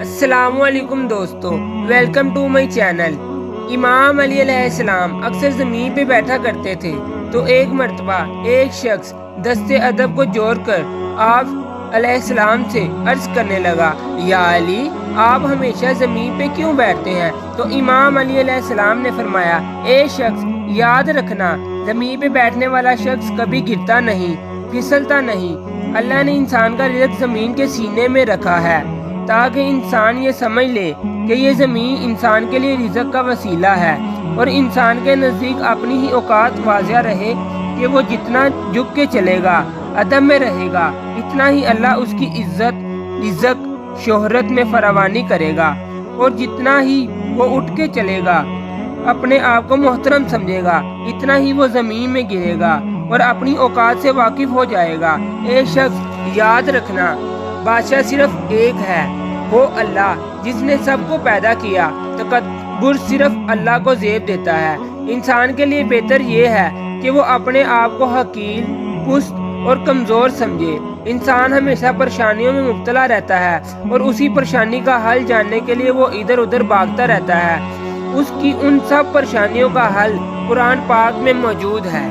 السلام علیکم دوستو، ویلکم ٹو مائی چینل۔ امام علی علیہ السلام اکثر زمین پہ بیٹھا کرتے تھے تو ایک مرتبہ ایک شخص دست ادب کو جوڑ کر آپ علیہ السلام سے عرض کرنے لگا، یا علی، آپ ہمیشہ زمین پہ کیوں بیٹھتے ہیں؟ تو امام علی علیہ السلام نے فرمایا، اے شخص، یاد رکھنا، زمین پہ بیٹھنے والا شخص کبھی گرتا نہیں، پھسلتا نہیں۔ اللہ نے انسان کا رزق زمین کے سینے میں رکھا ہے تاکہ انسان یہ سمجھ لے کہ یہ زمین انسان کے لیے رزق کا وسیلہ ہے، اور انسان کے نزدیک اپنی ہی اوقات واضح رہے کہ وہ جتنا جھک کے چلے گا، ادب میں رہے گا، اتنا ہی اللہ اس کی عزت، رزق، شہرت میں فراوانی کرے گا، اور جتنا ہی وہ اٹھ کے چلے گا، اپنے آپ کو محترم سمجھے گا، اتنا ہی وہ زمین میں گرے گا اور اپنی اوقات سے واقف ہو جائے گا۔ اے شخص، یاد رکھنا، بادشاہ صرف ایک ہے، وہ اللہ، جس نے سب کو پیدا کیا۔ تکبر صرف اللہ کو زیب دیتا ہے۔ انسان کے لیے بہتر یہ ہے کہ وہ اپنے آپ کو حقیر، پست اور کمزور سمجھے۔ انسان ہمیشہ پریشانیوں میں مبتلا رہتا ہے اور اسی پریشانی کا حل جاننے کے لیے وہ ادھر ادھر بھاگتا رہتا ہے۔ اس کی ان سب پریشانیوں کا حل قرآن پاک میں موجود ہے۔